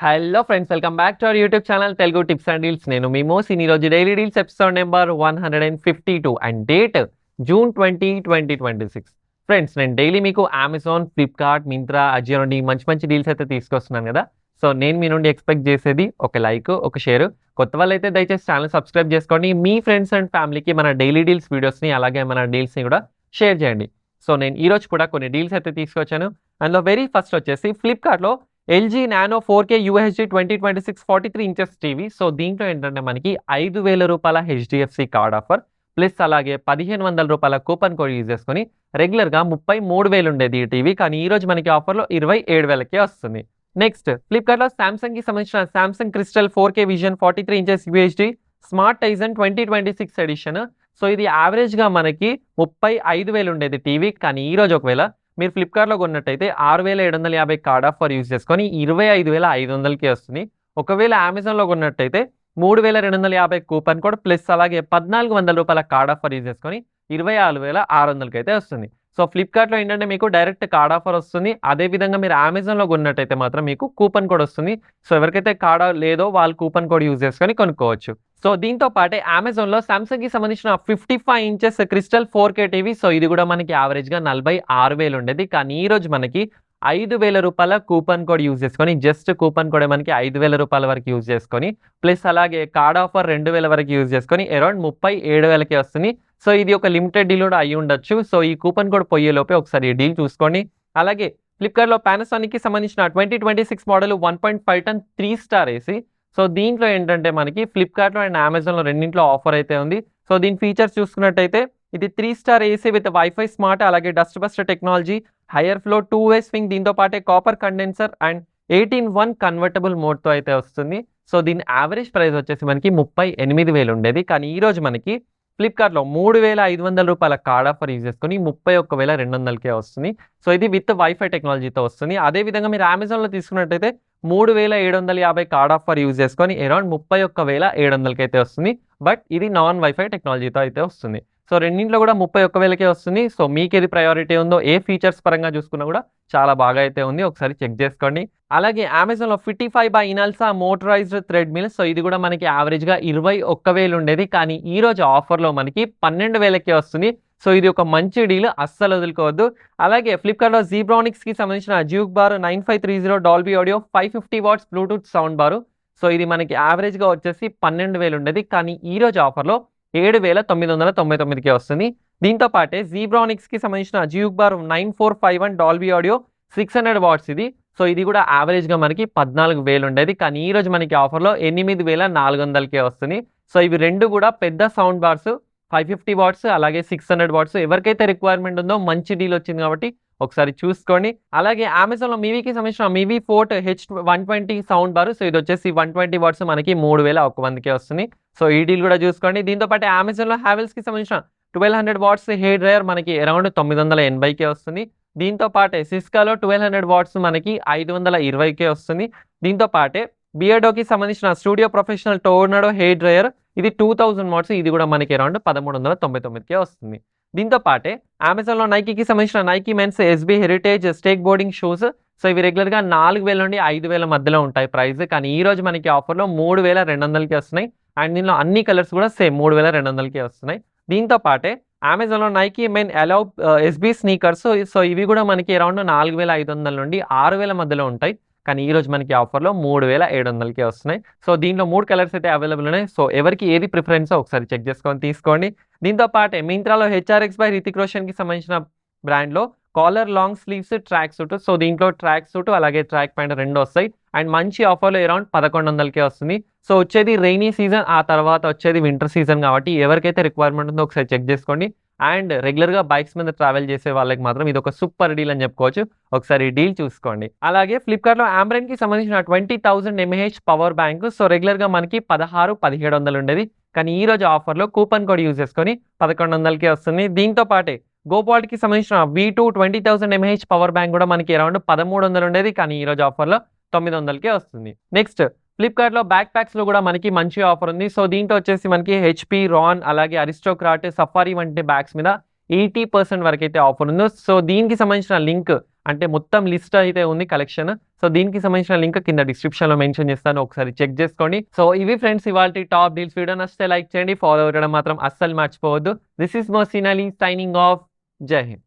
Hello friends, welcome back to our YouTube channel Telugu tips and deals. నేను మీ మోసిన్. ఈరోజు daily deals episode number 152 and date June 20, 2026. Friends, నేను daily మీకు Amazon, Flipkart, Myntra, Ajio నుండి మంచి మంచి deals అయితే తీసుకొస్తున్నాను కదా. సో నేను మీ నుండి ఎక్స్పెక్ట్ చేసేది ఒక లైక్, ఒక షేర్. కొత్త వాళ్ళైతే దయచేసి ఛానల్ సబ్స్క్రైబ్ చేసుకోండి. మీ ఫ్రెండ్స్ అండ్ ఫ్యామిలీకి మన డైలీ డీల్స్ వీడియోస్ని అలాగే మన డీల్స్ని కూడా షేర్ చేయండి. సో నేను ఈరోజు కూడా కొన్ని డీల్స్ అయితే తీసుకొచ్చాను. అందులో వెరీ ఫస్ట్ వచ్చేసి ఫ్లిప్కార్ట్లో LG nano 4K UHD 2026 43 inches TV. So దీంట్లో ఏంటంటే మనకి 5,000 రూపాయల HDFC కార్డ్ ఆఫర్ ప్లస్ అలాగే 1,500 రూపాయల కూపన్ కోడ్ యూజ్ చేసుకొని రెగ్యులర్గా 33,000 ఉండేది ఈ టీవీ, కానీ ఈ రోజు మనకి ఆఫర్లో 27,000కే వస్తుంది. నెక్స్ట్ ఫ్లిప్కార్ట్లో సామ్సంగ్కి సంబంధించిన Samsung crystal 4K vision 43 inches UHD smart Tizen 2026 edition. So ఇది యావరేజ్గా మనకి 35,000 ఉండేది టీవీ, కానీ ఈ రోజు ఒకవేళ మీరు ఫ్లిప్కార్ట్లో కొన్నట్టయితే 6,750 కార్డ్ ఆఫర్ యూజ్ చేసుకొని 25,500కి వస్తుంది. ఒకవేళ అమెజాన్లో కొన్నట్టయితే 3,250 కూపన్ కోడ్ ప్లస్ అలాగే 1,400 రూపాయల కార్డ్ ఆఫర్ యూజ్ చేసుకొని 24,600కి అయితే వస్తుంది. సో ఫ్లిప్కార్ట్లో ఏంటంటే మీకు డైరెక్ట్ కార్డ్ ఆఫర్ వస్తుంది. అదేవిధంగా మీరు అమెజాన్లో కొన్నట్టయితే మాత్రం మీకు కూపన్ కోడ్ వస్తుంది. సో ఎవరికైతే కార్డ్ లేదో వాళ్ళు కూపన్ కోడ్ యూజ్ చేసుకొని కొనుక్కోవచ్చు. సో దీంతో పాటే అమెజాన్లో సామ్సంగ్కి సంబంధించిన 55 inches crystal 4K TV. So ఇది కూడా మనకి యావరేజ్గా 46,000 ఉండేది, కానీ ఈ రోజు మనకి 5,000 రూపాయల కూపన్ కోడ్ యూజ్ చేసుకొని జస్ట్ కూపన్ కోడ్ మనకి 5,000 రూపాయల వరకు యూజ్ చేసుకొని ప్లస్ అలాగే కార్డ్ ఆఫర్ 2,000 వరకు యూజ్ చేసుకొని అరౌండ్ 37,000కి వస్తుంది. సో ఇది ఒక లిమిటెడ్ డీల్ కూడా అయ్యి ఉండొచ్చు. సో ఈ కూపన్ కోడ్ పోయేలోపే ఒకసారి ఈ డీల్ చూసుకోండి. అలాగే ఫ్లిప్కార్ట్లో పానాసోనిక్కి సంబంధించిన 2026 మోడల్ 1.5 టన్ 3 స్టార్ ఏసీ. సో దీంట్లో ఏంటంటే మనకి ఫ్లిప్కార్ట్లో అండ్ అమెజాన్లో రెండింటిలో ఆఫర్ అయితే ఉంది. సో దీని ఫీచర్స్ చూసుకున్నట్టయితే ఇది 3 star AC with wifi smart అలాగే dust buster technology, Haier flow two way swing, దీంతో పాటే కాపర్ కండెన్సర్ అండ్ 18:1 కన్వర్టబుల్ మోడ్తో అయితే వస్తుంది. సో దీని యావరేజ్ ప్రైస్ వచ్చేసి మనకి 38,000 ఉండేది, కానీ ఈ రోజు మనకి ఫ్లిప్కార్ట్లో 3,500 రూపాయల కార్డ్ ఆఫర్ యూజ్ చేసుకొని 31,200కే వస్తుంది. సో ఇది విత్ వైఫై టెక్నాలజీతో వస్తుంది. అదేవిధంగా మీరు అమెజాన్లో తీసుకున్నట్టయితే 3,750 కార్డ్ ఆఫర్ యూజ్ చేసుకొని అరౌండ్ 31,700కి అయితే వస్తుంది. బట్ ఇది నాన్ వైఫై టెక్నాలజీతో అయితే వస్తుంది. సో రెండింటిలో కూడా 31,000కే వస్తుంది. సో మీకు ఏది ప్రయారిటీ ఉందో ఏ ఫీచర్స్ పరంగా చూసుకున్నా కూడా చాలా బాగా అయితే ఉంది, ఒకసారి చెక్ చేసుకోండి. అలాగే అమెజాన్లో 55 by Inalsa motorised treadmill. So ఇది కూడా మనకి యావరేజ్గా 21,000 ఉండేది, కానీ ఈ రోజు ఆఫర్లో మనకి 12,000కే వస్తుంది. సో ఇది ఒక మంచి డీల్, అస్సలు వదులుకోవద్దు. అలాగే ఫ్లిప్కార్ట్లో జీబ్రానిక్స్కి సంబంధించిన juke Bar 9530 Dolby audio 550 watts Bluetooth sound bar. So ఇది మనకి యావరేజ్గా వచ్చేసి 12,000 ఉండేది, కానీ ఈ రోజు ఆఫర్లో 7,999కే వస్తుంది. దీంతో పాటే జీబ్రానిక్స్కి సంబంధించిన juke bar 9451 Dolby audio 600 watts ఇది. సో ఇది కూడా యావరేజ్గా మనకి 14,000 ఉండేది, కానీ ఈ రోజు మనకి ఆఫర్లో 8,400కే వస్తుంది. సో ఇవి రెండు కూడా పెద్ద సౌండ్ బార్స్, 550 వాట్స్ అలాగే 600 వాట్స్. ఎవరికైతే రిక్వైర్మెంట్ ఉందో మంచి డీల్ వచ్చింది కాబట్టి ఒకసారి చూసుకోండి. అలాగే అమెజాన్లో మీవీకి సంబంధించిన Mivi Fort H120 sound bar. So ఇది వచ్చేసి 120 వాట్స్ మనకి 3,100కే వస్తుంది. సో ఈ డీల్ కూడా చూసుకోండి. దీంతో పాటు అమెజాన్లో హ్యావెల్స్కి సంబంధించిన 1,200 వాట్స్ హెయిర్ డ్రైయర్ మనకి అరౌండ్ 980కే వస్తుంది. దీంతో పాటే సిస్కాలో 1,200 వాట్స్ మనకి 520కే వస్తుంది. దీంతో పాటే బియర్డోకి సంబంధించిన studio professional tornado hair dryer ఇది 2,000 వాట్స్, ఇది కూడా మనకి అరౌండ్ 1,399కే వస్తుంది. దీంతో పాటే అమెజాన్లో నైకీకి సంబంధించిన Nike men's SB heritage skateboarding shoes. So ఇవి రెగ్యులర్గా 4,000 నుండి 5,000 మధ్యలో ఉంటాయి ప్రైస్, కానీ ఈ రోజు మనకి ఆఫర్లో 3,200కే వస్తున్నాయి. అండ్ దీనిలో అన్ని కలర్స్ కూడా సేమ్ 3,200కే వస్తున్నాయి. దీంతో పాటే అమెజాన్లో నైకీ మెన్ అలౌ SB స్నీకర్స్. సో ఇవి కూడా మనకి అరౌండ్ 4,500 నుండి 6,000 మధ్యలో ఉంటాయి, కానీ ఈ రోజు మనకి ఆఫర్లో 3,700కే వస్తున్నాయి. సో దీంట్లో 3 కలర్స్ అయితే అవైలబుల్ ఉన్నాయి. సో ఎవరికి ఏది ప్రిఫరెన్సో ఒకసారి చెక్ చేసుకొని తీసుకోండి. దీంతో పాటే మింత్రాలో HRX బై రితిక్ రోషన్కి సంబంధించిన బ్రాండ్లో collar long sleeves track suit. So దీంట్లో ట్రాక్ సూట్ అలాగే ట్రాక్ ప్యాంట్ రెండు వస్తాయి. అండ్ మంచి ఆఫర్లో అరౌండ్ 1,100కే వస్తుంది. సో వచ్చేది రెయినీ సీజన్, ఆ తర్వాత వచ్చేది వింటర్ సీజన్ కాబట్టి ఎవరికైతే రిక్వైర్మెంట్ ఉందో ఒకసారి చెక్ చేసుకోండి. అండ్ రెగ్యులర్గా బైక్స్ మీద ట్రావెల్ చేసే వాళ్ళకి మాత్రం ఇది ఒక సూపర్ డీల్ అని చెప్పుకోవచ్చు. ఒకసారి ఈ డీల్ చూసుకోండి. అలాగే ఫ్లిప్కార్ట్లో ఆంబ్రెన్కి సంబంధించిన 20,000 mAh పవర్ బ్యాంక్. సో రెగ్యులర్గా మనకి 16,700 ఉండేది, కానీ ఈ రోజు ఆఫర్లో కూపన్ కోడ్ యూజ్ చేసుకొని 1,100కే వస్తుంది. దీంతో పాటే గోపాల్కి సంబంధించిన V2 20,000 mAh పవర్ బ్యాంక్ కూడా మనకి అరౌండ్ 1,300 ఉండేది, కానీ ఈ రోజు ఆఫర్లో 900కే వస్తుంది. నెక్స్ట్ ఫ్లిప్కార్ట్లో బ్యాక్ ప్యాక్స్లో కూడా మనకి మంచి ఆఫర్ ఉంది. సో దీంట్లో వచ్చేసి మనకి HP, రాన్ అలాగే అరిస్టోక్రాట్, సఫారీ వంటి బ్యాగ్స్ మీద 80% వరకు అయితే ఆఫర్ ఉంది. సో దీనికి సంబంధించిన లింక్ అంటే మొత్తం లిస్ట్ అయితే ఉంది కలెక్షన్. సో దీనికి సంబంధించిన లింక్ కింద డిస్క్రిప్షన్లో మెన్షన్ చేస్తాను, ఒకసారి చెక్ చేసుకోండి. సో ఇవి ఫ్రెండ్స్ ఇవాళ టాప్ డీల్స్. వీడియో నచ్చితే లైక్ చేయండి, ఫాలో అవ్వడం మాత్రం అస్సలు మర్చిపోవద్దు. This is Mohsin Ali signing off. జై హింద్.